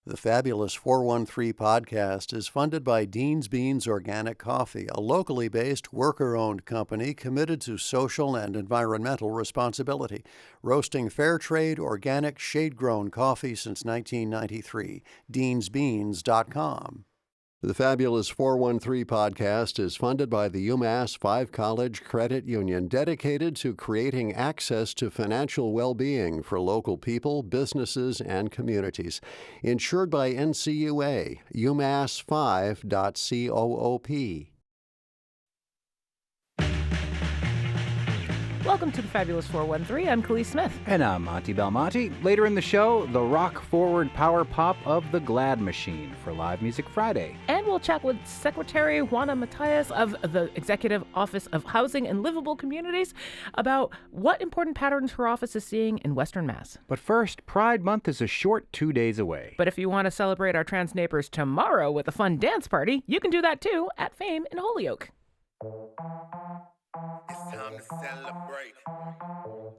The Fabulous 413 podcast is funded by Dean's Beans Organic Coffee, a locally based, worker-owned company committed to social and environmental responsibility, roasting fair trade, organic, shade-grown coffee since 1993. deansbeans.com. The Fabulous 413 podcast is funded by the UMass 5 College Credit Union, dedicated to creating access to financial well-being for local people, businesses, and communities. Insured by NCUA, umass5.coop. Welcome to the Fabulous 413. I'm Khalees Smith. And I'm Monty Belmonte. Later in the show, the rock-forward power pop of the Glad Machine for Live Music Friday. And we'll chat with Secretary Juana Matias of the Executive Office of Housing and Livable Communities about what important patterns her office is seeing in Western Mass. But first, Pride Month is a short 2 days away. But if you want to celebrate our trans neighbors tomorrow with a fun dance party, you can do that too at Fame in Holyoke. It's time to celebrate.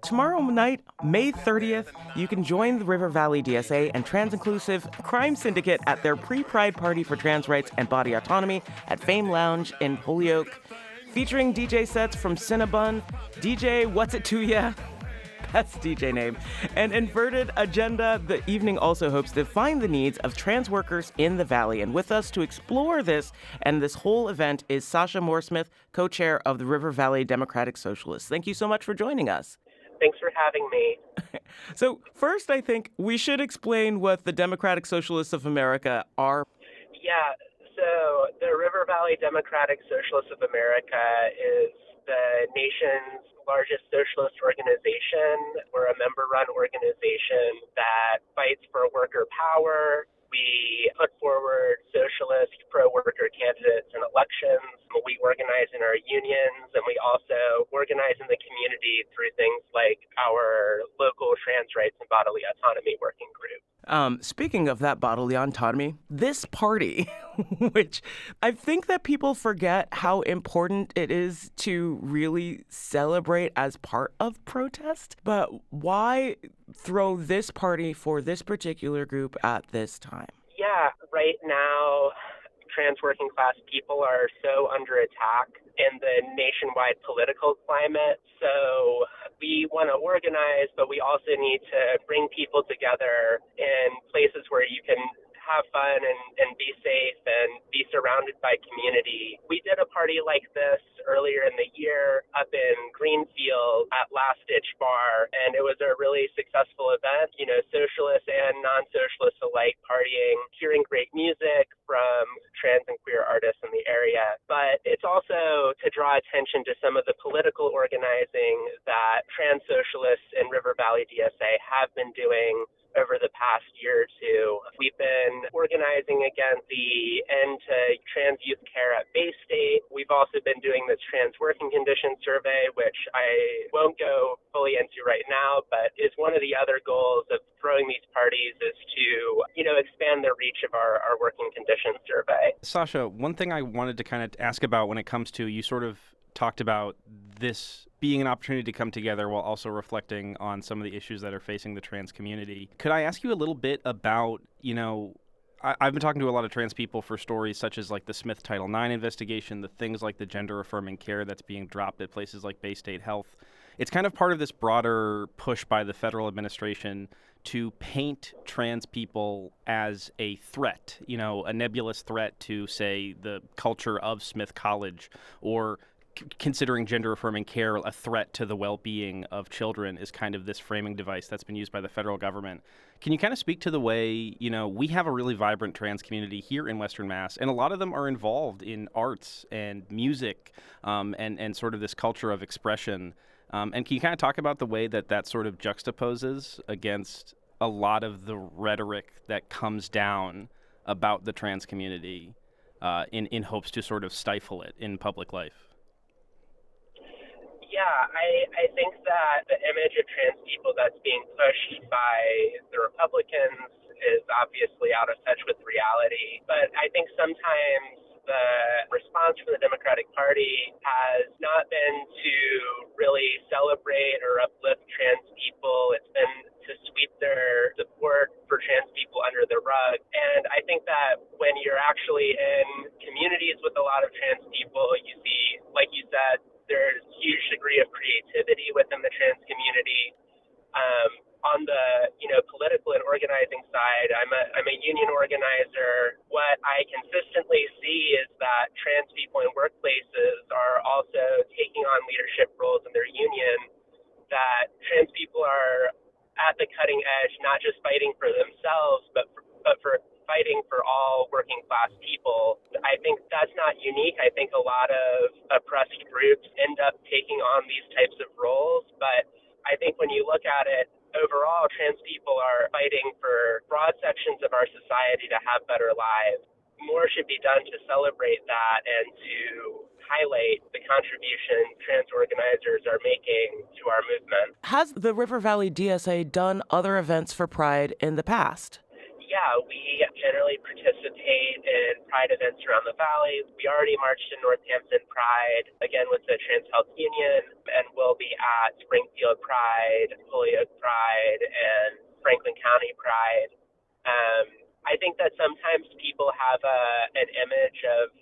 Tomorrow night, May 30th, you can join the River Valley DSA and Trans Inclusive Crime Syndicate at their pre-Pride party for trans rights and body autonomy at Fame Lounge in Holyoke, featuring DJ sets from Cinnabon, DJ What's It To Ya, best DJ name, and Inverted Agenda. The evening also hopes to find the needs of trans workers in the Valley. And with us to explore this and this whole event is Sasha Mooresmith, co-chair of the River Valley Democratic Socialists. Thank you so much for joining us. Thanks for having me. So first, I think we should explain what the Democratic Socialists of America are. Yeah, so the River Valley Democratic Socialists of America is the nation's largest socialist organization. We're a member-run organization that fights for worker power. We put forward socialist pro-worker candidates in elections. We organize in our unions, and we also organize in the community through things like our local trans rights and bodily autonomy working group. Speaking of that bodily autonomy, this party, which I think that people forget how important it is to really celebrate as part of protest, but why throw this party for this particular group at this time? Yeah, right now, trans working class people are so under attack in the nationwide political climate. So we want to organize, but we also need to bring people together in places where you can have fun and be safe and be surrounded by community. We did a party like this earlier in the year up in Greenfield at Last Ditch Bar, and it was a really successful event. You know, socialists and non-socialists alike partying, hearing great music from trans and queer artists in the area. But it's also to draw attention to some of the political organizing that trans socialists in River Valley DSA have been doing over the past year or two. We've been organizing against the end to trans youth care at Bay State. We've also been doing this trans working conditions survey, which I won't go fully into right now, but is one of the other goals of throwing these parties is to, expand the reach of our working conditions survey. Sasha, one thing I wanted to kind of ask about when it comes to, you sort of talked about this being an opportunity to come together while also reflecting on some of the issues that are facing the trans community. Could I ask you a little bit about, I've been talking to a lot of trans people for stories such as like the Smith Title IX investigation, the things like the gender affirming care that's being dropped at places like Bay State Health. It's kind of part of this broader push by the federal administration to paint trans people as a threat, a nebulous threat to, say, the culture of Smith College, or considering gender affirming care a threat to the well-being of children is kind of this framing device that's been used by the federal government. Can you kind of speak to the way, we have a really vibrant trans community here in Western Mass, and a lot of them are involved in arts and music and sort of this culture of expression. And can you kind of talk about the way that sort of juxtaposes against a lot of the rhetoric that comes down about the trans community in hopes to sort of stifle it in public life? Yeah, I think that the image of trans people that's being pushed by the Republicans is obviously out of touch with reality. But I think sometimes the response from the Democratic Party has not been to really celebrate or uplift trans people. It's been to sweep their support for trans people under the rug. And I think that when you're actually in communities with a lot of trans people, you see, like you said, there's a huge degree of creativity within the trans community. On the political and organizing side, I'm a union organizer. What I consistently see is that trans people in workplaces are also taking on leadership roles in their union. That trans people are at the cutting edge, not just fighting for themselves, but for fighting for all working class people. I think that's not unique. I think a lot of oppressed groups end up taking on these types of roles, but I think when you look at it, overall, trans people are fighting for broad sections of our society to have better lives. More should be done to celebrate that and to highlight the contribution trans organizers are making to our movement. Has the River Valley DSA done other events for Pride in the past? Yeah, we generally participate in Pride events around the valley. We already marched in Northampton Pride, again with the Trans Health Union, and we'll be at Springfield Pride, Holyoke Pride, and Franklin County Pride. I think that sometimes people have an image of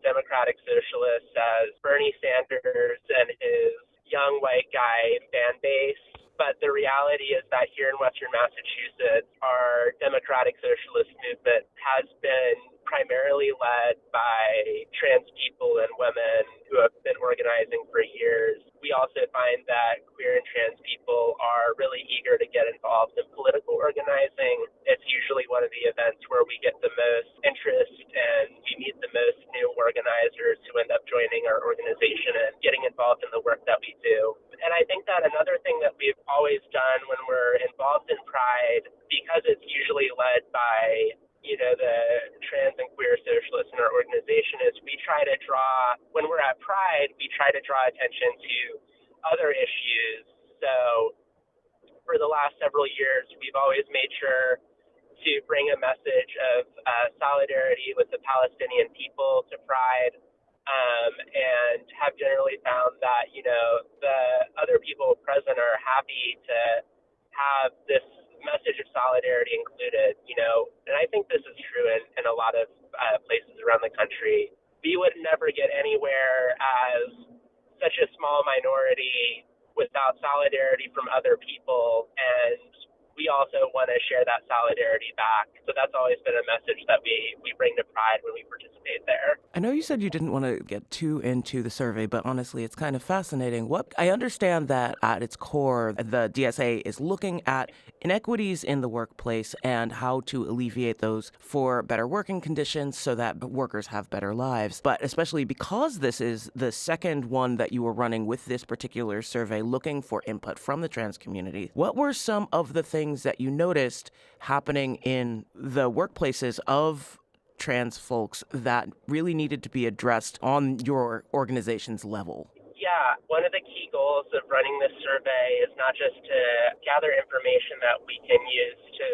Democratic Socialists as Bernie Sanders and his young white guy fan base. But the reality is that here in Western Massachusetts, our democratic socialist movement has been primarily led by trans people and women who have been organizing for years. We also find that queer and trans people are really eager to get involved in political organizing. It's usually one of the events where we get the most interest and we meet the most new organizers who end up joining our organization and getting involved in the work that we do. And I think that another thing that we've always done when we're involved in Pride, because it's usually led by the trans and queer socialists in our organization, is we try to draw, when we're at Pride, we try to draw attention to other issues. So for the last several years, we've always made sure to bring a message of solidarity with the Palestinian people to Pride, and have generally found that, the other people present are happy to have this message of solidarity included, and I think this is true in a lot of places around the country. We would never get anywhere as such a small minority without solidarity from other people, and we also want to share that solidarity back. So that's always been a message that we bring to Pride when we participate there. I know you said you didn't want to get too into the survey, but honestly, it's kind of fascinating. I understand that at its core, the DSA is looking at inequities in the workplace and how to alleviate those for better working conditions so that workers have better lives. But especially because this is the second one that you were running with this particular survey looking for input from the trans community, what were some of the things that you noticed happening in the workplaces of trans folks that really needed to be addressed on your organization's level? Yeah, one of the key goals of running this survey is not just to gather information that we can use to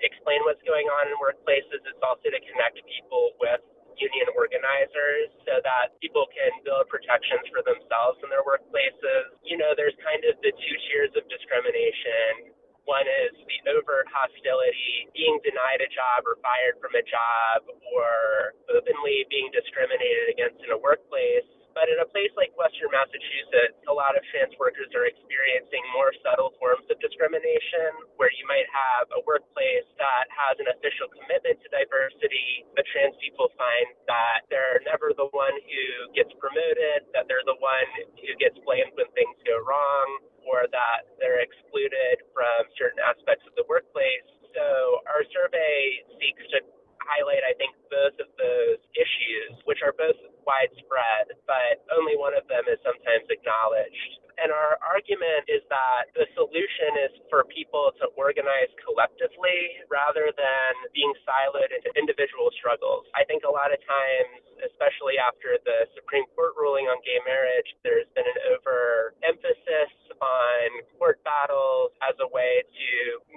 explain what's going on in workplaces, it's also to connect people with union organizers so that people can build protections for themselves in their workplaces. There's kind of the two tiers of discrimination. One is the overt hostility, being denied a job or fired from a job, or openly being discriminated against in a workplace. But in a place like Western Massachusetts, a lot of trans workers are experiencing more subtle forms of discrimination, where you might have a workplace that has an official commitment to diversity, but trans people find that they're never the one who gets promoted, that they're the one who gets blamed when things go wrong, or that they're excluded from certain aspects of the workplace. So our survey seeks to highlight, I think, both of those issues, which are both widespread, but only one of them is sometimes acknowledged. And our argument is that the solution is for people to organize collectively rather than being siloed into individual struggles. I think a lot of times, especially after the Supreme Court ruling on gay marriage, there's been an overemphasis on court battles as a way to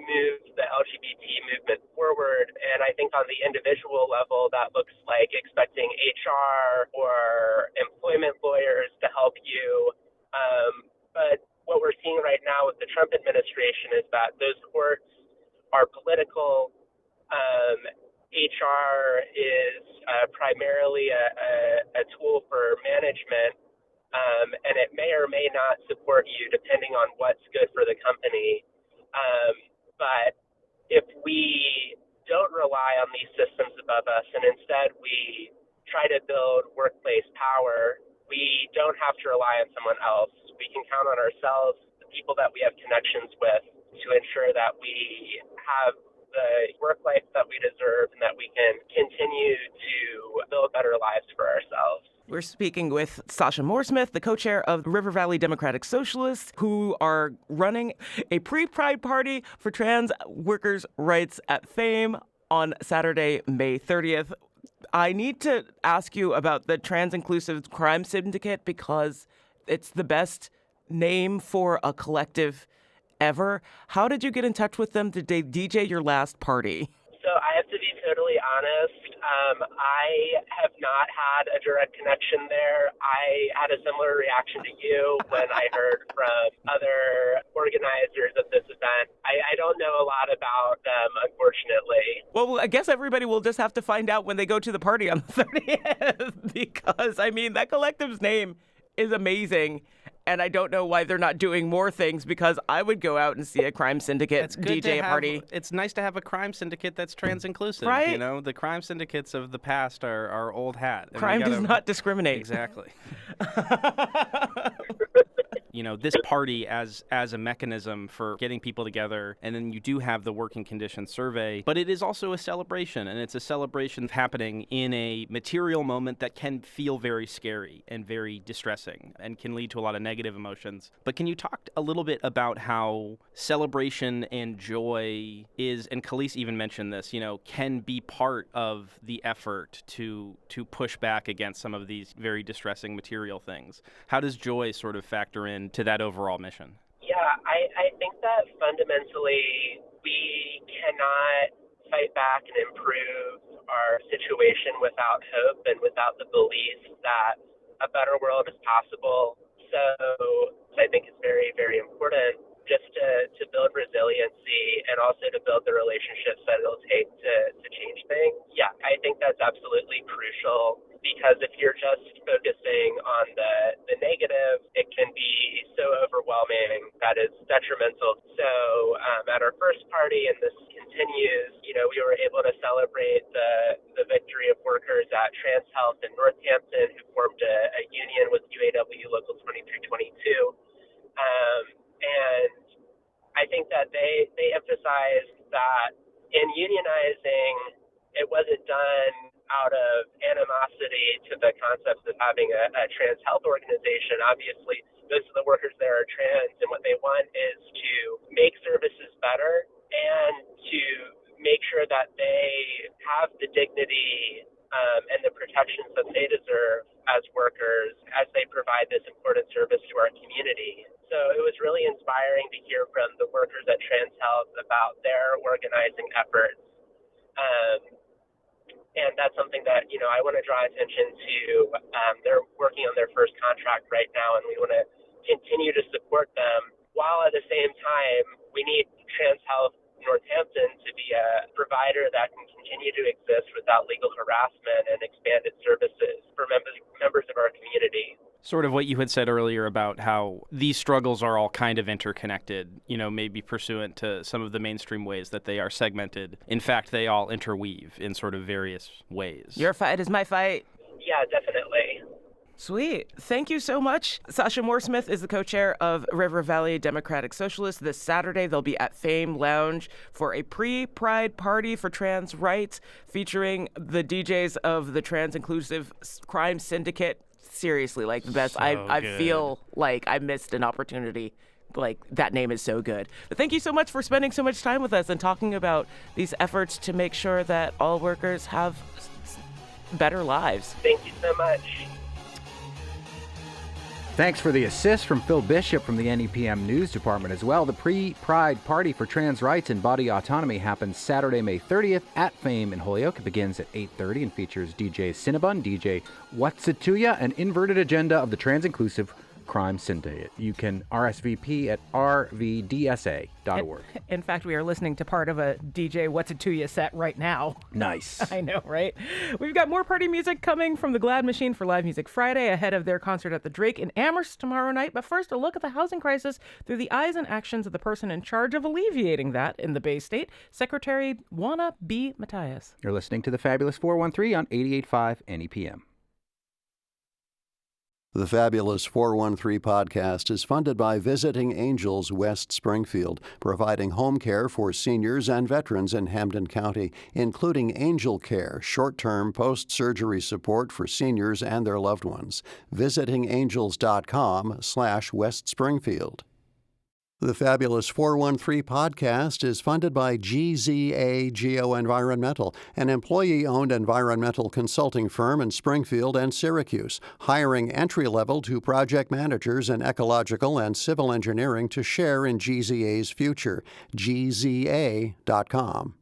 move the LGBT movement forward. And I think on the individual level, that looks like expecting HR or employment lawyers to help you. But what we're seeing right now with the Trump administration is that those courts are political. HR is primarily a tool for management, and it may or may not support you depending on what's good for the company. But if we don't rely on these systems above us and instead we try to build workplace power, we don't have to rely on someone else. We can count on ourselves, the people that we have connections with, to ensure that we have the work life that we deserve and that we can continue to build better lives for ourselves. We're speaking with Sasha Mooresmith, the co-chair of River Valley Democratic Socialists, who are running a pre-Pride party for trans workers' rights at FAME on Saturday, May 30th. I need to ask you about the Trans Inclusive Crime Syndicate because it's the best name for a collective ever. How did you get in touch with them? Did they DJ your last party? So I have to be totally honest. I have not had a direct connection there. I had a similar reaction to you when I heard from other organizers of this event. I don't know a lot about them, unfortunately. Well, I guess everybody will just have to find out when they go to the party on the 30th because, I mean, that collective's name is amazing. And I don't know why they're not doing more things because I would go out and see a crime syndicate DJ a party. It's nice to have a crime syndicate that's trans inclusive. Right? You know, the crime syndicates of the past are old hat. Crime does not discriminate. Exactly. You know, this party as a mechanism for getting people together, and then you do have the working conditions survey, but it is also a celebration, and it's a celebration happening in a material moment that can feel very scary and very distressing and can lead to a lot of negative emotions. But can you talk a little bit about how celebration and joy is, and Khalees even mentioned this, you know, can be part of the effort to push back against some of these very distressing material things? How does joy sort of factor in to that overall mission? Yeah, I think that fundamentally we cannot fight back and improve our situation without hope and without the belief that a better world is possible. So I think it's very, very important just to build resiliency and also to build the relationships that it'll take to change things. Yeah, I think that's absolutely crucial. Because if you're just focusing on the negative, it can be so overwhelming that it's detrimental. So at our first party, and this continues, you know, we were able to celebrate the victory of workers at Trans Health in Northampton who formed a union with UAW Local 2322. And I think that they emphasized that in unionizing, it wasn't done out of animosity to the concepts of having a trans health organization. Obviously, most of the workers there are trans, and what they want is to make services better and to make sure that they have the dignity and the protections that they deserve as workers as they provide this important service to our community. So it was really inspiring to hear from the workers at Trans Health about their organizing efforts. And that's something that, you know, I want to draw attention to. They're working on their first contract right now, and we want to continue to support them, while at the same time, we need Trans Health Northampton to be a provider that can continue to exist without legal harassment and expanded services for members of our community. Sort of what you had said earlier about how these struggles are all kind of interconnected, you know, maybe pursuant to some of the mainstream ways that they are segmented. In fact, they all interweave in sort of various ways. Your fight is my fight. Yeah, definitely. Sweet. Thank you so much. Sasha Mooresmith is the co-chair of River Valley Democratic Socialists. This Saturday, they'll be at FAME Lounge for a pre-Pride party for trans rights featuring the DJs of the Trans Inclusive Crime Syndicate. Seriously, like the best. I feel like I missed an opportunity. Like, that name is so good. But thank you so much for spending so much time with us and talking about these efforts to make sure that all workers have better lives. Thank you so much. Thanks for the assist from Phil Bishop from the NEPM News Department as well. The pre-Pride Party for Trans Rights and Body Autonomy happens Saturday, May 30th at FAME in Holyoke. It begins at 8:30 and features DJ Cinnabon, DJ What's It To Ya, an inverted agenda of the trans-inclusive Crime Syndicate. You can RSVP at rvdsa.org. In fact, we are listening to part of a DJ What's It To You set right now. Nice. I know, right? We've got more party music coming from the Glad Machine for Live Music Friday ahead of their concert at the Drake in Amherst tomorrow night. But first, a look at the housing crisis through the eyes and actions of the person in charge of alleviating that in the Bay State, Secretary Juana B. Matias. You're listening to the Fabulous 413 on 88.5 NEPM. The Fabulous 413 podcast is funded by Visiting Angels West Springfield, providing home care for seniors and veterans in Hampden County, including Angel Care, short-term post-surgery support for seniors and their loved ones. visitingangels.com/West Springfield. The Fabulous 413 podcast is funded by GZA Geoenvironmental, an employee-owned environmental consulting firm in Springfield and Syracuse, hiring entry-level to project managers in ecological and civil engineering to share in GZA's future. GZA.com.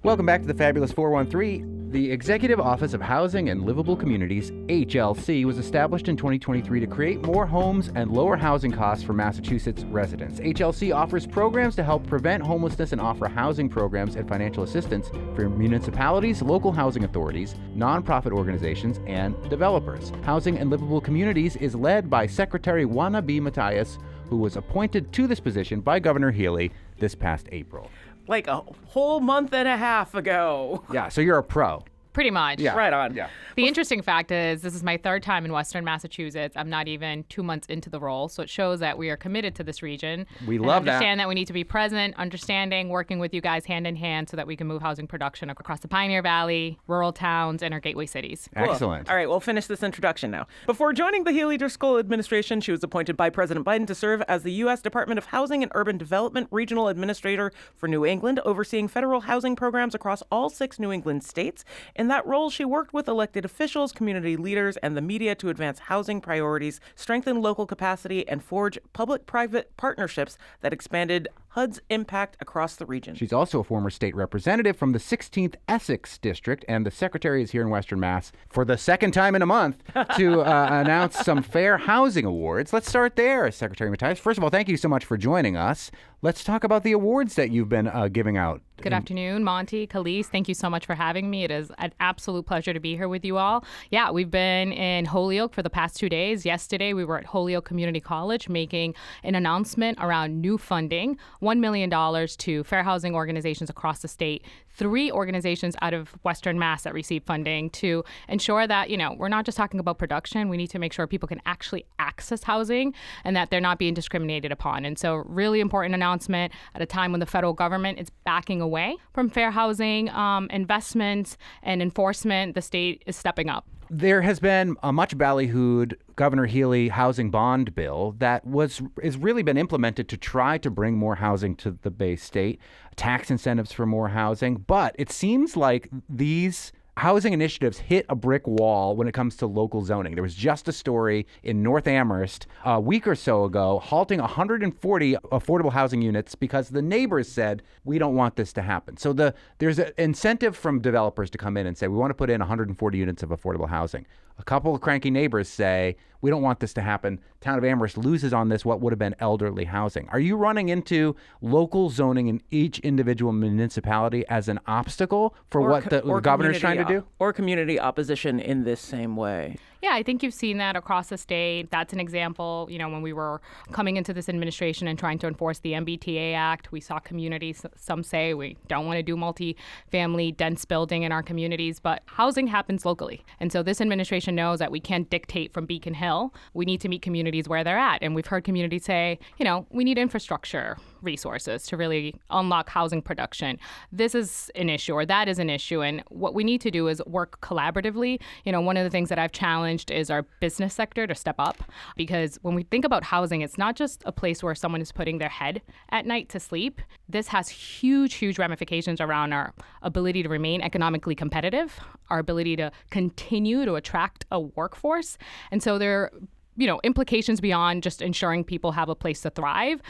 Welcome back to the Fabulous 413. The Executive Office of Housing and Livable Communities, HLC, was established in 2023 to create more homes and lower housing costs for Massachusetts residents. HLC offers programs to help prevent homelessness and offer housing programs and financial assistance for municipalities, local housing authorities, nonprofit organizations, and developers. Housing and Livable Communities is led by Secretary Juana B. Matias, who was appointed to this position by Governor Healy this past April. Like a whole month and a half ago. Yeah, so you're a pro. Pretty much. Yeah. Right on. Yeah. The interesting fact is this is my third time in Western Massachusetts. I'm not even 2 months into the role, so it shows that we are committed to this region. We and love that. Understand that we need to be present, understanding, working with you guys hand in hand so that we can move housing production across the Pioneer Valley, rural towns, and our gateway cities. Cool. Excellent. All right, we'll finish this introduction now. Before joining the Healy Driscoll administration, she was appointed by President Biden to serve as the U.S. Department of Housing and Urban Development Regional Administrator for New England, overseeing federal housing programs across all 6 New England states. In that role, she worked with elected officials, community leaders, and the media to advance housing priorities, strengthen local capacity, and forge public-private partnerships that expanded HUD's impact across the region. She's also a former state representative from the 16th Essex District, and the secretary is here in Western Mass for the second time in a month to announce some fair housing awards. Let's start there, Secretary Matias. First of all, thank you so much for joining us. Let's talk about the awards that you've been giving out. Good afternoon, Monty, Khalees. Thank you so much for having me. It is an absolute pleasure to be here with you all. Yeah, we've been in Holyoke for the past 2 days. Yesterday, we were at Holyoke Community College making an announcement around new funding, $1 million to fair housing organizations across the state, 3 organizations out of Western Mass that receive funding to ensure that, we're not just talking about production. We need to make sure people can actually access housing and that they're not being discriminated upon. And so really important announcement at a time when the federal government is backing away from fair housing investments and enforcement. The state is stepping up. There has been a much ballyhooed Governor Healy housing bond bill that is really been implemented to try to bring more housing to the Bay State, tax incentives for more housing. But it seems like these housing initiatives hit a brick wall when it comes to local zoning. There was just a story in North Amherst a week or so ago halting 140 affordable housing units because the neighbors said, we don't want this to happen. So there's an incentive from developers to come in and say, we want to put in 140 units of affordable housing. A couple of cranky neighbors say, we don't want this to happen. Town of Amherst loses on this what would have been elderly housing. Are you running into local zoning in each individual municipality as an obstacle for what the governor's trying to do? Or community opposition in this same way? Yeah, I think you've seen that across the state. That's an example. When we were coming into this administration and trying to enforce the MBTA Act, we saw communities, some say we don't want to do multi-family dense building in our communities, but housing happens locally. And so this administration knows that we can't dictate from Beacon Hill. We need to meet communities where they're at. And we've heard communities say, we need infrastructure resources to really unlock housing production. This is an issue, or that is an issue. And what we need to do is work collaboratively. One of the things that I've challenged is our business sector to step up, because when we think about housing, it's not just a place where someone is putting their head at night to sleep. This has huge, huge ramifications around our ability to remain economically competitive, our ability to continue to attract a workforce. And so there implications beyond just ensuring people have a place to thrive.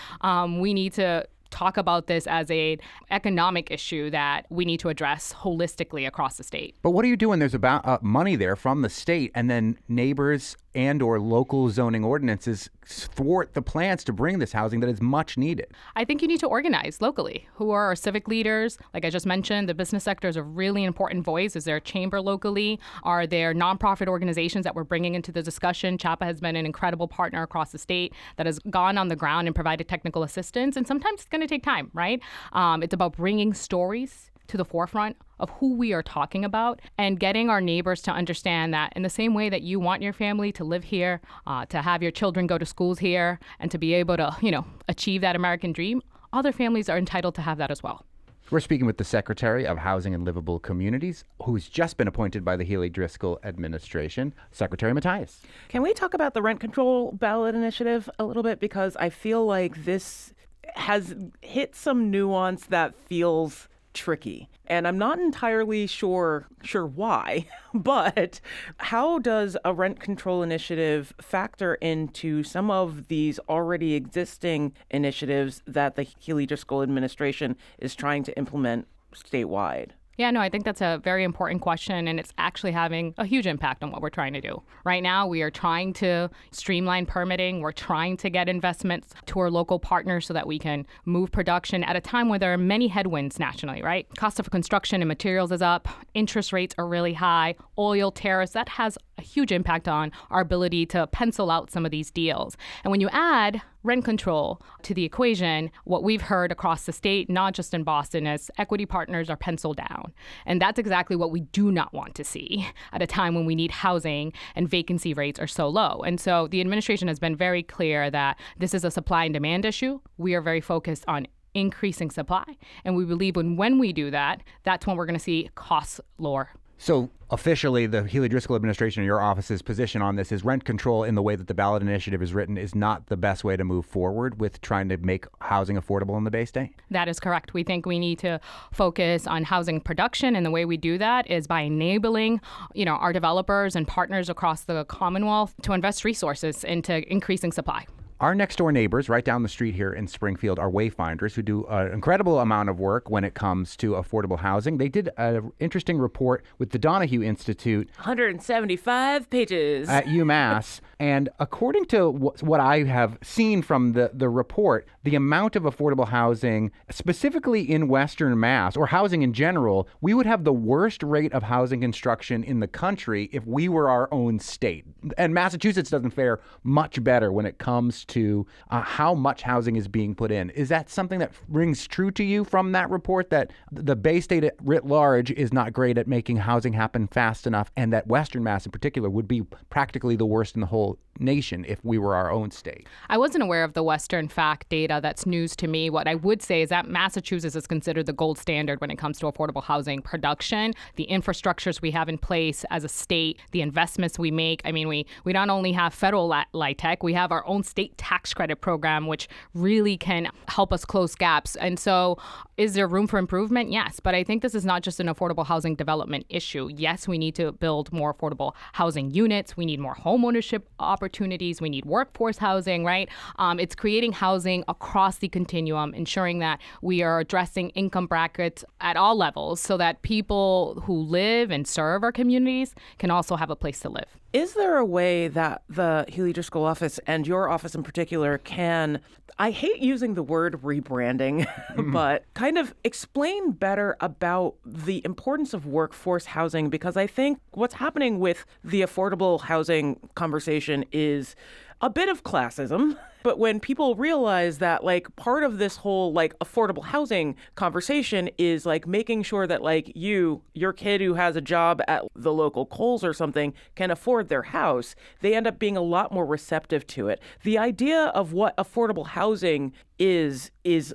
We need to talk about this as an economic issue that we need to address holistically across the state. But what do you do when there's about money there from the state and then neighbors and or local zoning ordinances thwart the plans to bring this housing that is much needed? I think you need to organize locally. Who are our civic leaders? Like I just mentioned, the business sector is a really important voice. Is there a chamber locally? Are there nonprofit organizations that we're bringing into the discussion? CHAPA has been an incredible partner across the state that has gone on the ground and provided technical assistance. And sometimes it's going to take time, right? It's about bringing stories to the forefront of who we are talking about and getting our neighbors to understand that in the same way that you want your family to live here, to have your children go to schools here, and to be able to, achieve that American dream, other families are entitled to have that as well. We're speaking with the Secretary of Housing and Livable Communities, who's just been appointed by the Healey Driscoll administration, Secretary Matthias. Can we talk about the rent control ballot initiative a little bit? Because I feel like this has hit some nuance that feels tricky. And I'm not entirely sure why, but how does a rent control initiative factor into some of these already existing initiatives that the Healey Driscoll administration is trying to implement statewide? Yeah, no, I think that's a very important question, and it's actually having a huge impact on what we're trying to do. Right now, we are trying to streamline permitting. We're trying to get investments to our local partners so that we can move production at a time where there are many headwinds nationally, right? Cost of construction and materials is up. Interest rates are really high. Oil tariffs, that has a huge impact on our ability to pencil out some of these deals. And when you add rent control to the equation, what we've heard across the state, not just in Boston, is equity partners are penciled down. And that's exactly what we do not want to see at a time when we need housing and vacancy rates are so low. And so the administration has been very clear that this is a supply and demand issue. We are very focused on increasing supply. And we believe when we do that, that's when we're going to see costs lower. So officially, the Healey Driscoll administration and your office's position on this is rent control in the way that the ballot initiative is written is not the best way to move forward with trying to make housing affordable in the Bay State? That is correct. We think we need to focus on housing production, and the way we do that is by enabling, our developers and partners across the Commonwealth to invest resources into increasing supply. Our next door neighbors right down the street here in Springfield are Wayfinders, who do an incredible amount of work when it comes to affordable housing. They did an interesting report with the Donahue Institute. 175 pages. At UMass. And according to what I have seen from the report, the amount of affordable housing, specifically in Western Mass, or housing in general, we would have the worst rate of housing construction in the country if we were our own state. And Massachusetts doesn't fare much better when it comes to how much housing is being put in. Is that something that rings true to you from that report, that the Bay State writ large is not great at making housing happen fast enough, and that Western Mass in particular would be practically the worst in the whole nation if we were our own state? I wasn't aware of the Western Fact data. That's news to me. What I would say is that Massachusetts is considered the gold standard when it comes to affordable housing production. The infrastructures we have in place as a state, the investments we make. I mean, we not only have federal LIHTC, we have our own state tax credit program, which really can help us close gaps. And so is there room for improvement? Yes. But I think this is not just an affordable housing development issue. Yes, we need to build more affordable housing units. We need more homeownership opportunities. We need workforce housing, right? It's creating housing across the continuum, ensuring that we are addressing income brackets at all levels so that people who live and serve our communities can also have a place to live. Is there a way that the Healey Driscoll office and your office in particular can, I hate using the word rebranding, but kind of explain better about the importance of workforce housing? Because I think what's happening with the affordable housing conversation is a bit of classism. But when people realize that, part of this whole, affordable housing conversation is, making sure that, your kid who has a job at the local Kohl's or something can afford their house, they end up being a lot more receptive to it. The idea of what affordable housing is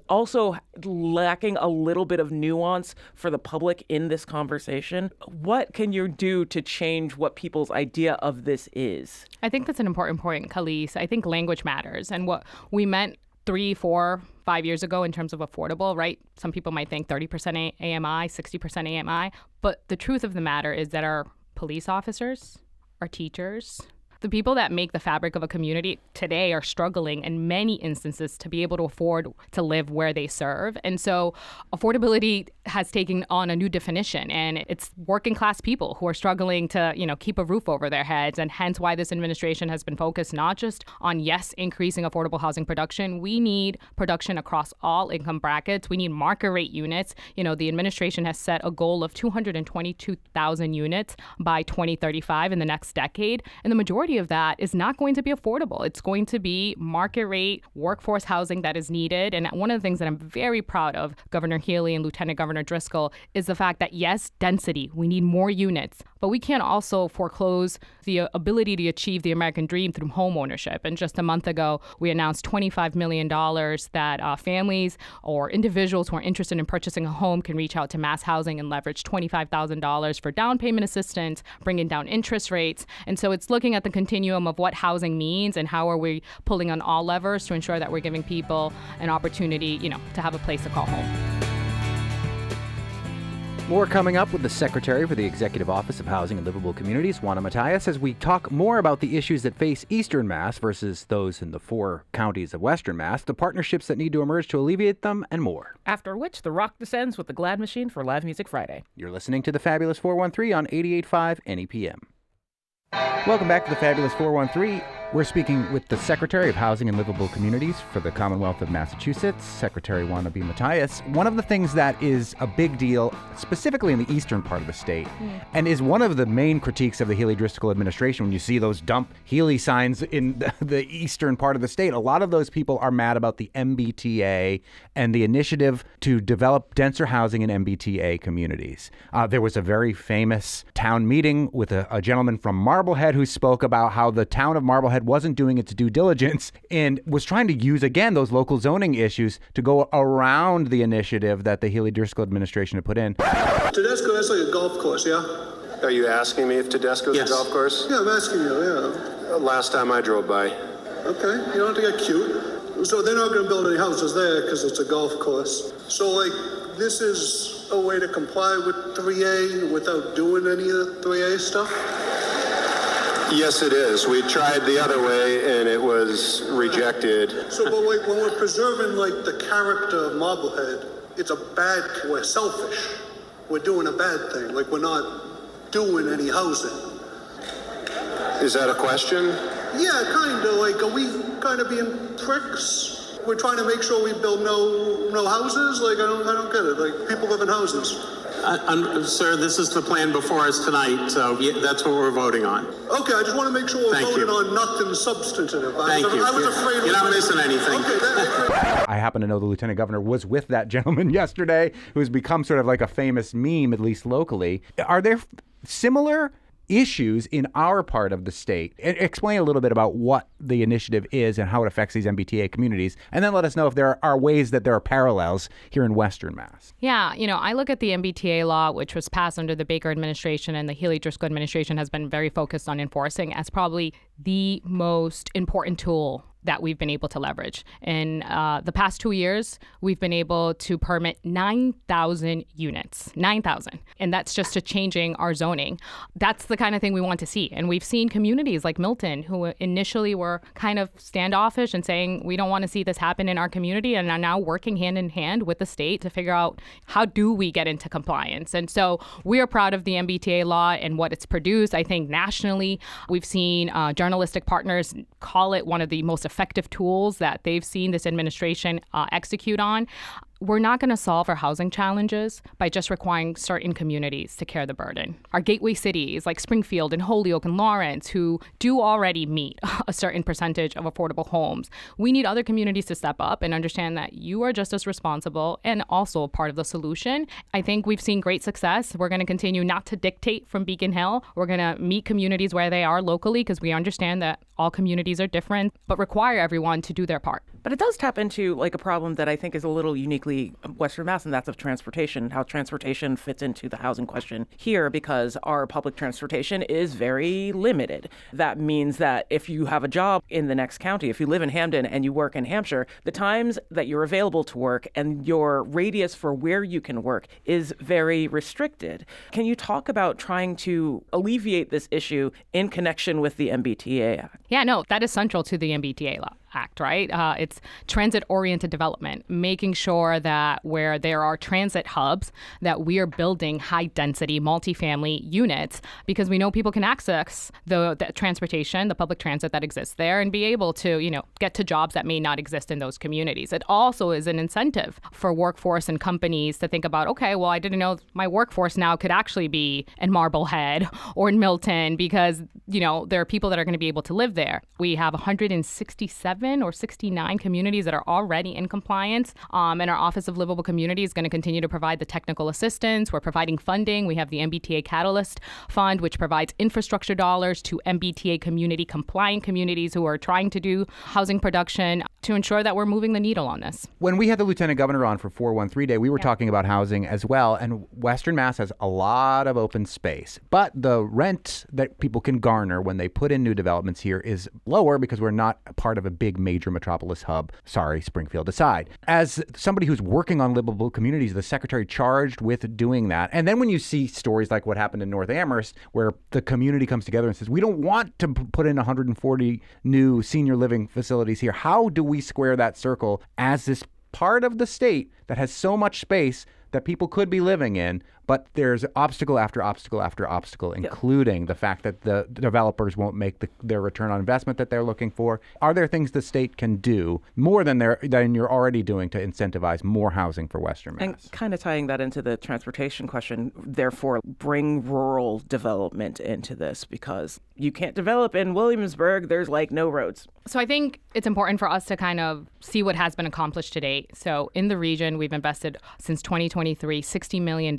also lacking a little bit of nuance for the public in this conversation. What can you do to change what people's idea of this is? I think that's an important point, Khalees. I think language matters. And what we meant 3, 4, 5 years ago in terms of affordable, right? Some people might think 30% AMI, 60% AMI. But the truth of the matter is that our police officers, our teachers, The people that make the fabric of a community today are struggling in many instances to be able to afford to live where they serve. And so affordability has taken on a new definition, and it's working class people who are struggling to, keep a roof over their heads. And hence why this administration has been focused not just on, yes, increasing affordable housing production. We need production across all income brackets. We need market rate units. The administration has set a goal of 222,000 units by 2035 in the next decade. And the majority of that is not going to be affordable. It's going to be market rate workforce housing that is needed. And one of the things that I'm very proud of Governor Healy and Lieutenant Governor Driscoll is the fact that, yes, density, we need more units, but we can't also foreclose the ability to achieve the American dream through home ownership. And just a month ago, we announced $25 million that families or individuals who are interested in purchasing a home can reach out to Mass Housing and leverage $25,000 for down payment assistance, bringing down interest rates. And so it's looking at the continuum of what housing means and how are we pulling on all levers to ensure that we're giving people an opportunity, to have a place to call home. More coming up with the Secretary for the Executive Office of Housing and Livable Communities, Juana Matias, as we talk more about the issues that face Eastern Mass versus those in the 4 counties of Western Mass, the partnerships that need to emerge to alleviate them, and more. After which, the rock descends with the Glad Machine for Live Music Friday. You're listening to the Fabulous 413 on 88.5 NEPM. Welcome back to the Fabulous 413. We're speaking with the Secretary of Housing and Livable Communities for the Commonwealth of Massachusetts, Secretary Juana B. Matias. One of the things that is a big deal, specifically in the eastern part of the state, and is one of the main critiques of the Healy Driscoll administration when you see those dump Healy signs in the eastern part of the state, a lot of those people are mad about the MBTA and the initiative to develop denser housing in MBTA communities. There was a very famous town meeting with a gentleman from Marblehead who spoke about how the town of Marblehead wasn't doing its due diligence and was trying to use, again, those local zoning issues to go around the initiative that the Healy Driscoll administration had put in. Tedesco, that's like a golf course, yeah? Are you asking me if Tedesco's Yes. a golf course? Yeah, I'm asking you, yeah. Last time I drove by. Okay, you don't have to get cute. So they're not going to build any houses there because it's a golf course. So, this is a way to comply with 3A without doing any of the 3A stuff? Yes, it is. We tried the other way and it was rejected. So, but when we're preserving, the character of Marblehead, it's we're selfish. We're doing a bad thing. We're not doing any housing. Is that a question? Yeah, kind of. Are we kind of being pricks? We're trying to make sure we build no houses? I don't get it. People live in houses. Sir, this is the plan before us tonight, so that's what we're voting on. Okay, I just want to make sure we're voting on nothing substantive. Thank you. I was afraid You're not missing anything. Okay, I happen to know the Lieutenant Governor was with that gentleman yesterday, who's become sort of like a famous meme, at least locally. Are there similar issues in our part of the state? Explain a little bit about what the initiative is and how it affects these MBTA communities, and then let us know if there are ways that there are parallels here in Western Mass. Yeah, I look at the MBTA law, which was passed under the Baker administration, and the Healy Driscoll administration has been very focused on enforcing, as probably the most important tool that we've been able to leverage. In the past 2 years, we've been able to permit 9,000 units, 9,000. And that's just to changing our zoning. That's the kind of thing we want to see. And we've seen communities like Milton, who initially were kind of standoffish and saying, we don't want to see this happen in our community, and are now working hand in hand with the state to figure out how do we get into compliance. And so we are proud of the MBTA law and what it's produced. I think nationally, we've seen journalistic partners call it one of the most effective tools that they've seen this administration execute on. We're not going to solve our housing challenges by just requiring certain communities to carry the burden. Our gateway cities like Springfield and Holyoke and Lawrence, who do already meet a certain percentage of affordable homes, we need other communities to step up and understand that you are just as responsible and also a part of the solution. I think we've seen great success. We're going to continue not to dictate from Beacon Hill. We're going to meet communities where they are locally because we understand that All communities are different, but require everyone to do their part. But it does tap into like a problem that I think is a little uniquely Western Mass, and that's of transportation, how transportation fits into the housing question here, because our public transportation is very limited. That means that if you have a job in the next county, if you live in Hamden and you work in Hampshire, the times that you're available to work and your radius for where you can work is very restricted. Can you talk about trying to alleviate this issue in connection with the MBTA Act? Yeah, no, that is central to the MBTA Act, right? It's transit-oriented development, making sure that where there are transit hubs, that we are building high-density multifamily units, because we know people can access the transportation, the public transit that exists there, and be able to, get to jobs that may not exist in those communities. It also is an incentive for workforce and companies to think about, okay, well, I didn't know my workforce now could actually be in Marblehead or in Milton, because, there are people that are going to be able to live there. We have 167 or 69 communities that are already in compliance. And our Office of Livable Community is going to continue to provide the technical assistance. We're providing funding. We have the MBTA Catalyst Fund, which provides infrastructure dollars to MBTA community compliant communities who are trying to do housing production to ensure that we're moving the needle on this. When we had the Lieutenant Governor on for 413 Day, we were talking about housing as well. And Western Mass has a lot of open space. But the rent that people can garner when they put in new developments here is lower because we're not a part of a big major metropolis hub. Sorry, Springfield aside. As somebody who's working on livable communities, the secretary charged with doing that. And then when you see stories like what happened in North Amherst, where the community comes together and says, we don't want to put in 140 new senior living facilities here. How do we square that circle as this part of the state that has so much space that people could be living in, but there's obstacle after obstacle after obstacle, including the fact that the developers won't make their return on investment that they're looking for? Are there things the state can do more than you're already doing to incentivize more housing for Western Mass? And kind of tying that into the transportation question, therefore bring rural development into this, because you can't develop in Williamsburg. There's like no roads. So I think it's important for us to kind of see what has been accomplished to date. So in the region, we've invested since 2023 $60 million.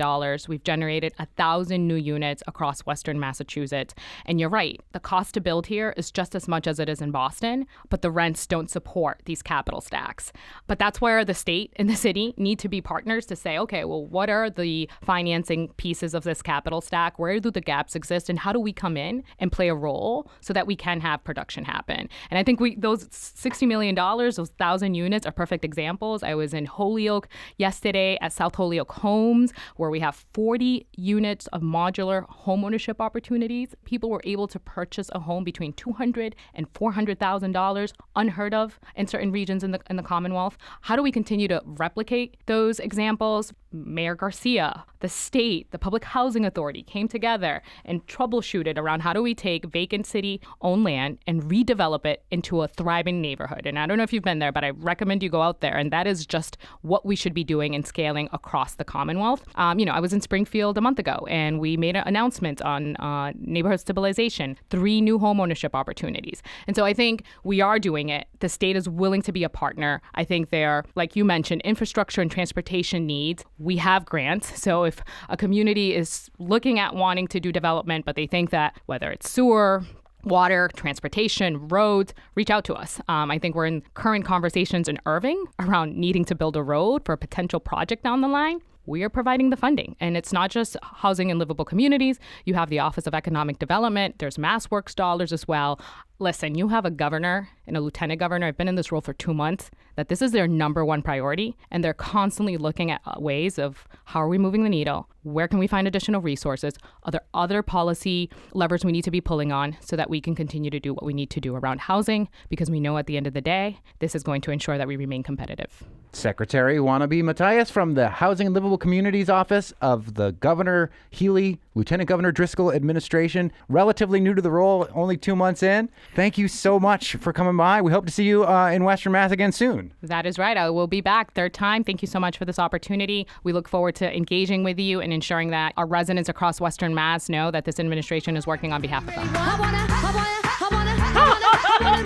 We've generated 1,000 new units across Western Massachusetts. And you're right, the cost to build here is just as much as it is in Boston, but the rents don't support these capital stacks. But that's where the state and the city need to be partners to say, okay, well, what are the financing pieces of this capital stack? Where do the gaps exist? And how do we come in and play a role so that we can have production happen? And I think those $60 million, those 1,000 units are perfect examples. I was in Holyoke yesterday at South Holyoke Homes, where we have 40 units of modular homeownership opportunities. People were able to purchase a home between $200,000 and $400,000, unheard of in certain regions in the Commonwealth. How do we continue to replicate those examples? Mayor Garcia, the state, the Public Housing Authority came together and troubleshooted around how do we take vacant city-owned land and redevelop it into a thriving neighborhood. And I don't know if you've been there, but I recommend you go out there. And that is just what we should be doing and scaling across the Commonwealth. I was in Springfield a month ago, and we made an announcement on neighborhood stabilization, 3 new homeownership opportunities. And so I think we are doing it. The state is willing to be a partner. I think they're, like you mentioned, infrastructure and transportation needs. We have grants. So if a community is looking at wanting to do development, but they think that whether it's sewer, water, transportation, roads, reach out to us. I think we're in current conversations in Irving around needing to build a road for a potential project down the line. We are providing the funding. And it's not just housing and livable communities. You have the Office of Economic Development. There's MassWorks dollars as well. Listen, you have a governor and a lieutenant governor. I've been in this role for 2 months, that this is their number one priority. And they're constantly looking at ways of how are we moving the needle? Where can we find additional resources? Are there other policy levers we need to be pulling on so that we can continue to do what we need to do around housing? Because we know at the end of the day, this is going to ensure that we remain competitive. Secretary wannabe Matthias from the Housing and Livable Communities Office of the Governor Healey, Lieutenant Governor Driscoll administration, relatively new to the role, only 2 months in. Thank you so much for coming by. We hope to see you in Western Mass again soon. That is right. I will be back third time. Thank you so much for this opportunity. We look forward to engaging with you and ensuring that our residents across Western Mass know that this administration is working on behalf of them.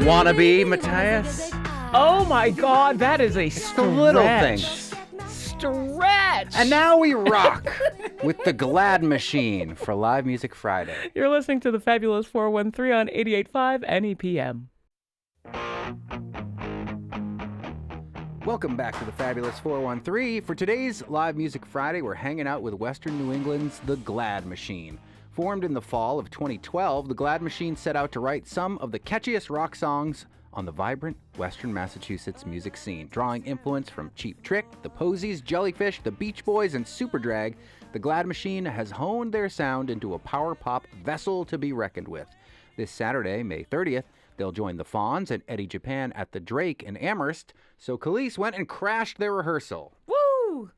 Wannabe Matthias. Oh my God, that is a Just a little thing. Stretch. And now we rock. with the Glad Machine for Live Music Friday. You're listening to the Fabulous 413 on 88.5 NEPM. Welcome back to the Fabulous 413. For today's Live Music Friday, we're hanging out with Western New England's The Glad Machine. Formed in the fall of 2012, The Glad Machine set out to write some of the catchiest rock songs on the vibrant Western Massachusetts music scene. Drawing influence from Cheap Trick, The Posies, Jellyfish, The Beach Boys, and Superdrag, The Glad Machine has honed their sound into a power pop vessel to be reckoned with. This Saturday, May 30th, they'll join the Fonz and Eddie Japan at the Drake in Amherst, so Khalees went and crashed their rehearsal. Woo!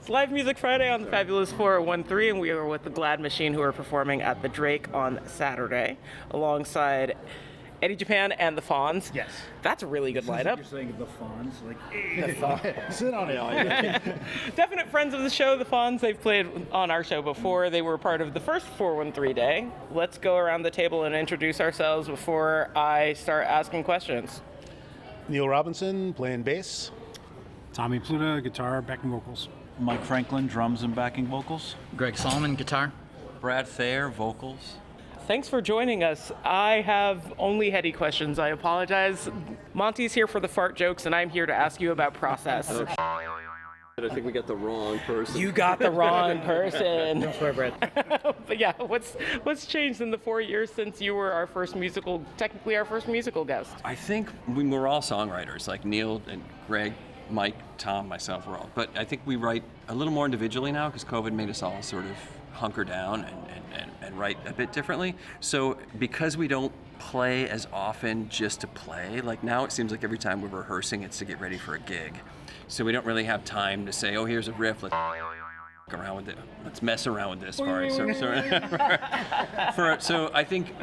It's Live Music Friday on the Fabulous 413, and we are with the Glad Machine, who are performing at the Drake on Saturday, alongside Eddie Japan and the Fonz. Yes. That's a really good lineup. You're saying the Fonz, like, sit on it. Definite friends of the show, the Fonz. They've played on our show before. They were part of the first 413 day. Let's go around the table and introduce ourselves before I start asking questions. Neil Robinson, playing bass. Tommy Pluta, guitar, backing vocals. Mike Franklin, drums and backing vocals. Greg Solomon, guitar. Brad Thayer, vocals. Thanks for joining us. I have only heady questions. I apologize. Monty's here for the fart jokes, and I'm here to ask you about process. I think we got the wrong person. You got the wrong person. Don't swear, Brad. But yeah, what's changed in the 4 years since you were technically our first musical guest? I think we're all songwriters, like Neil and Greg, Mike, Tom, myself, we're all. But I think we write a little more individually now because COVID made us all sort of hunker down and write a bit differently. So because we don't play as often just to play, like now it seems like every time we're rehearsing, it's to get ready for a gig. So we don't really have time to say, oh, here's a riff, let's mess around with this. Sorry. So I think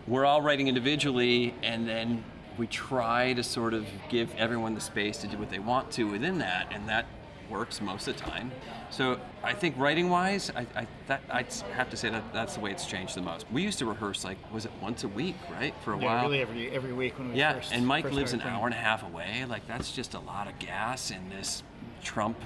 we're all writing individually, and then we try to sort of give everyone the space to do what they want to within that, and that works most of the time. So I think writing-wise, I'd have to say that's the way it's changed the most. We used to rehearse was it once a week, right, for a while? Really every week when we first. Yeah, and Mike lives an started hour and a half away. Like that's just a lot of gas in this Trump.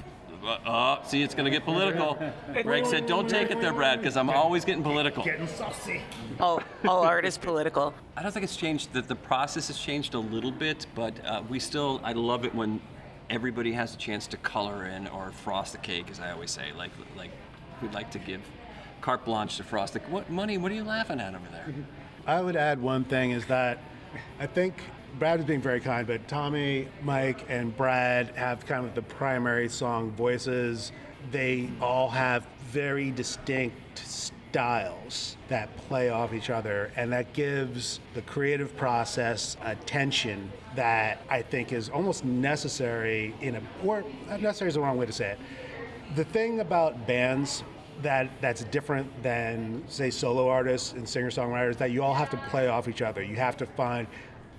See, it's going to get political. Greg said, "Don't take it there, Brad, because I'm always getting political." Getting saucy. All art is political. I don't think it's changed. The process has changed a little bit, but I love it when everybody has a chance to color in or frost the cake, as I always say. Like we'd like to give carte blanche to frost the. What are you laughing at over there? I would add one thing is that I think Brad is being very kind, but Tommy, Mike, and Brad have kind of the primary song voices. They all have very distinct styles that play off each other, and that gives the creative process a tension that I think is almost necessary or not necessary is the wrong way to say it. The thing about bands that's different than, say, solo artists and singer-songwriters, that you all have to play off each other. You have to find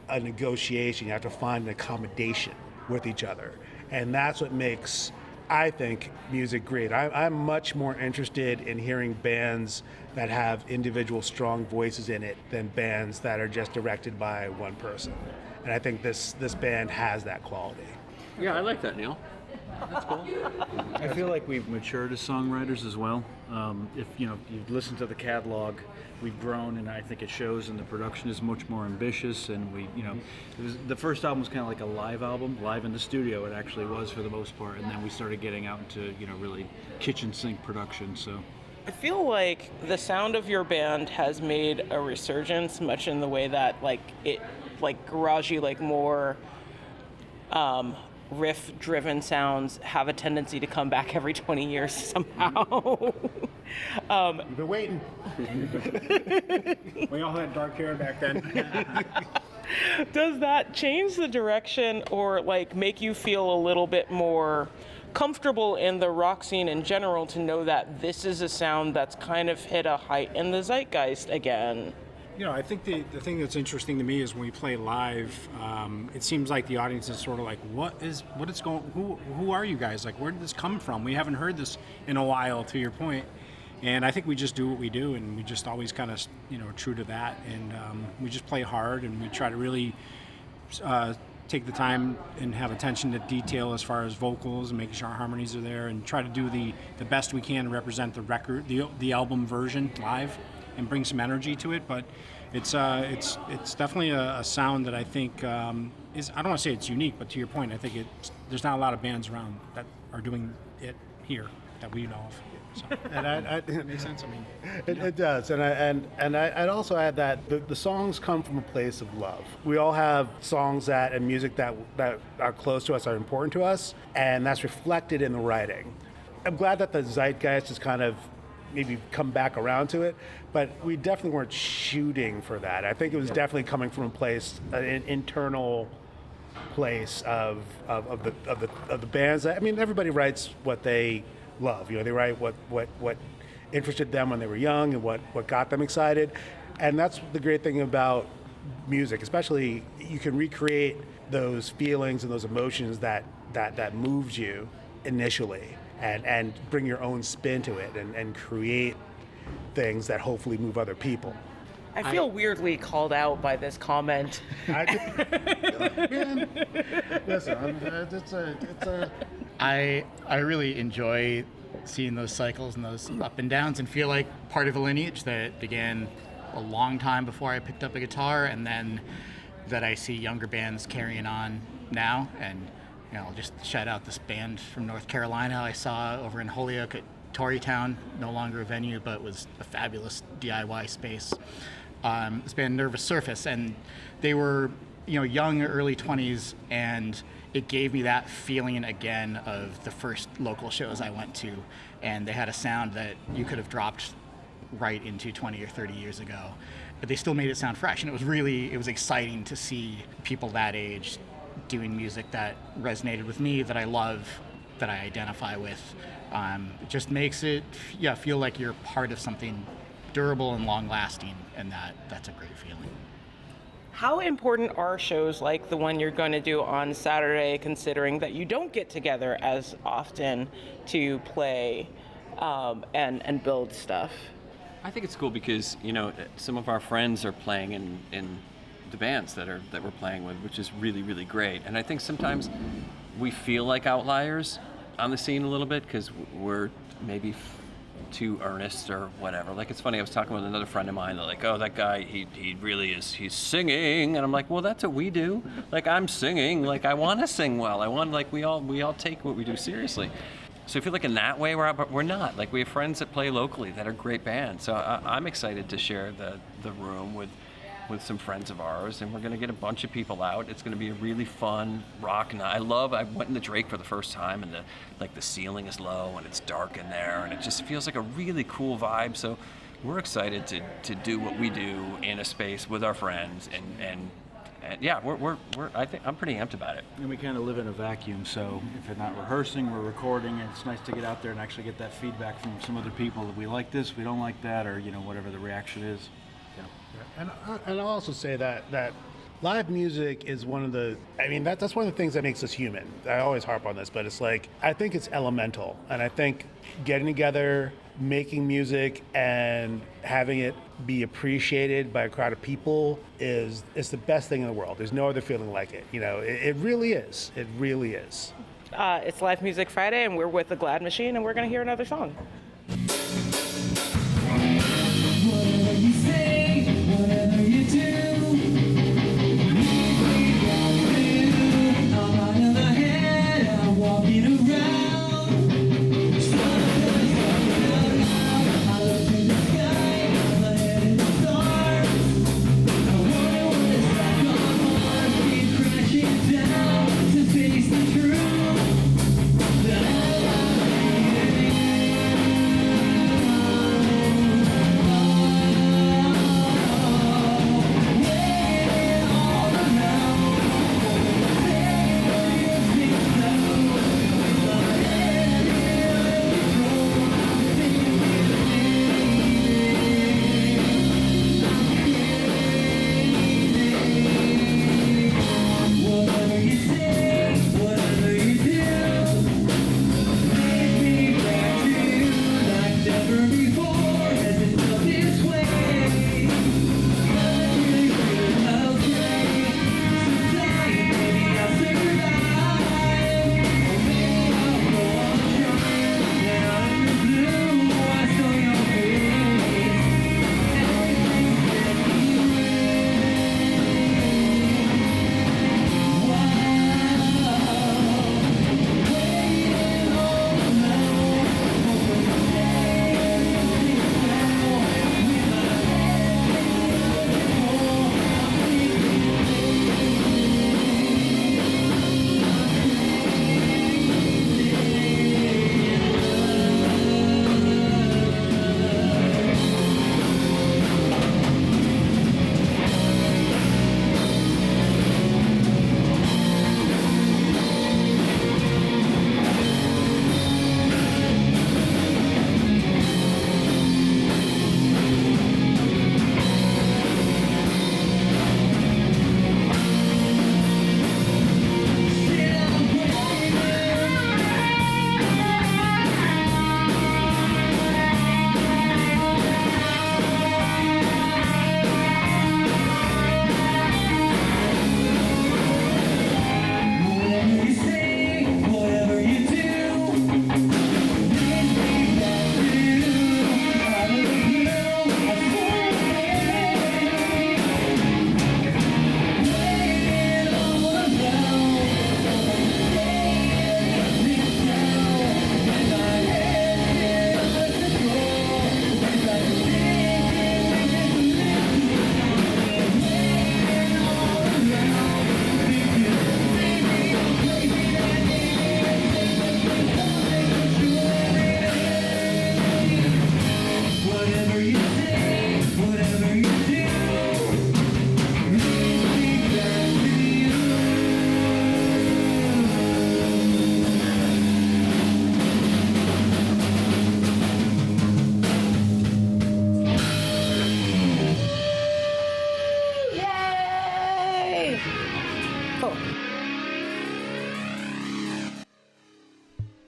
a negotiation, you have to find an accommodation with each other. And that's what makes, I think, music great. I'm much more interested in hearing bands that have individual strong voices in it than bands that are just directed by one person. And I think this band has that quality. Yeah, I like that, Neil. That's cool. I feel like we've matured as songwriters as well. If you listen to the catalog, we've grown, and I think it shows. And the production is much more ambitious. And the first album was kind of like a live album, live in the studio. It actually was for the most part, and then we started getting out into really kitchen sink production. So I feel like the sound of your band has made a resurgence, much in the way that garagey, more riff-driven sounds have a tendency to come back every 20 years somehow. You've been waiting. We all had dark hair back then. Does that change the direction or make you feel a little bit more comfortable in the rock scene in general to know that this is a sound that's kind of hit a height in the zeitgeist again? I think the thing that's interesting to me is when we play live, it seems like the audience is sort of like, who are you guys? Like, where did this come from? We haven't heard this in a while, to your point. And I think we just do what we do, and we just always kind of, true to that. And we just play hard, and we try to really take the time and have attention to detail as far as vocals and making sure our harmonies are there, and try to do the best we can to represent the record, the album version live, and bring some energy to it. But it's definitely a sound that I think is, I don't want to say it's unique, but to your point, I think there's not a lot of bands around that are doing it here that we know of. So, and that makes sense. I mean, it does, and I'd also add that the songs come from a place of love. We all have songs and music that are close to us, are important to us, and that's reflected in the writing. I'm glad that the zeitgeist has kind of maybe come back around to it, but we definitely weren't shooting for that. I think it was definitely coming from a place, an internal place of the bands. I mean, everybody writes what they love. They write what interested them when they were young and what got them excited. And that's the great thing about music, especially you can recreate those feelings and those emotions that moved you initially, and bring your own spin to it and create things that hopefully move other people. I feel weirdly called out by this comment. I really enjoy seeing those cycles and those up and downs, and feel like part of a lineage that began a long time before I picked up a guitar, and then that I see younger bands carrying on now, and I'll just shout out this band from North Carolina I saw over in Holyoke at Torytown, no longer a venue, but was a fabulous DIY space. This band Nervous Surface, and they were, young, early 20s, and it gave me that feeling again of the first local shows I went to, and they had a sound that you could have dropped right into 20 or 30 years ago, but they still made it sound fresh, and it was exciting to see people that age doing music that resonated with me, that I love, that I identify with. It just makes it feel like you're part of something durable and long-lasting, and that's a great feeling. How important are shows like the one you're going to do on Saturday, considering that you don't get together as often to play and build stuff? I think it's cool because, some of our friends are playing in the bands that we're playing with, which is really, really great. And I think sometimes we feel like outliers on the scene a little bit because we're maybe too earnest or whatever. Like, it's funny, I was talking with another friend of mine, they're like, oh, that guy, he really is, he's singing. And I'm like, well, that's what we do. Like, I'm singing, like, I want to sing well. we all take what we do seriously. So I feel like in that way we're not. Like, we have friends that play locally that are great bands. So I'm excited to share the room with some friends of ours, and we're going to get a bunch of people out. It's going to be a really fun rock night. I went in the Drake for the first time, and the ceiling is low and it's dark in there, and it just feels like a really cool vibe. So we're excited to do what we do in a space with our friends, and yeah, I think I'm pretty amped about it. And we kind of live in a vacuum, so if we're not rehearsing, we're recording, and it's nice to get out there and actually get that feedback from some other people. That we like this, we don't like that, or whatever the reaction is. And I'll also say that live music is one of the, that's one of the things that makes us human. I always harp on this, but it's like, I think it's elemental. And I think getting together, making music, and having it be appreciated by a crowd of people is the best thing in the world. There's no other feeling like it. It really is. It really is. It's Live Music Friday, and we're with the Glad Machine, and we're going to hear another song. Whatever you say, whatever you do, I'm on the head, I'm walking around. Sometimes I look in the sky, my head in the stars. I wonder what it's like on Mars, keep crashing down to face the truth that I'm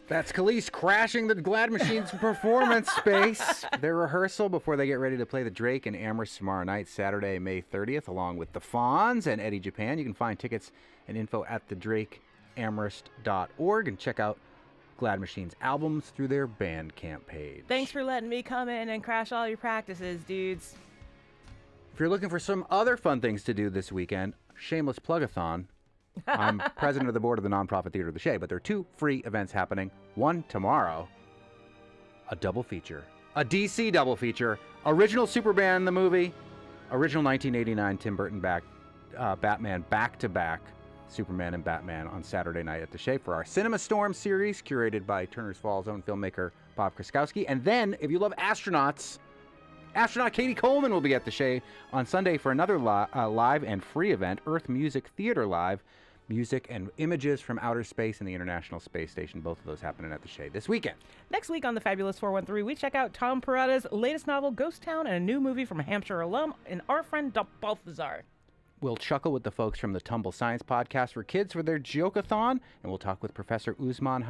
That's Khalees crashing the Glad Machines performance space. Their rehearsal before they get ready to play the Drake in Amherst tomorrow night, Saturday, May 30th, along with the Fonz and Eddie Japan. You can find tickets and info at thedrakeamherst.org and check out Glad Machines albums through their Bandcamp page. Thanks for letting me come in and crash all your practices, dudes. If you're looking for some other fun things to do this weekend, shameless plug-a-thon. I'm president of the board of the nonprofit Theater of the Shea, but there are 2 free events happening. One tomorrow, a double feature, a DC double feature, original Superman the movie, original 1989 Tim Burton Batman back-to-back Superman and Batman on Saturday night at the Shea for our Cinema Storm series, curated by Turner's Falls own filmmaker Bob Kraskowski. And then, if you love astronauts, astronaut Katie Coleman will be at the Shea on Sunday for another live and free event, Earth Music Theater Live. Music and images from outer space and the International Space Station. Both of those happening at the Shea this weekend. Next week on the Fabulous 413, we check out Tom Perrotta's latest novel, Ghost Town, and a new movie from a Hampshire alum in Our Friend Balthazar. We'll chuckle with the folks from the Tumble Science Podcast for Kids for their Joke-a-thon, and we'll talk with Professor Usman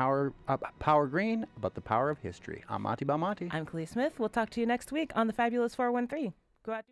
Power Green about the power of history. I'm Monty Belmonte. I'm Khalil Smith. We'll talk to you next week on the Fabulous 413. Go out to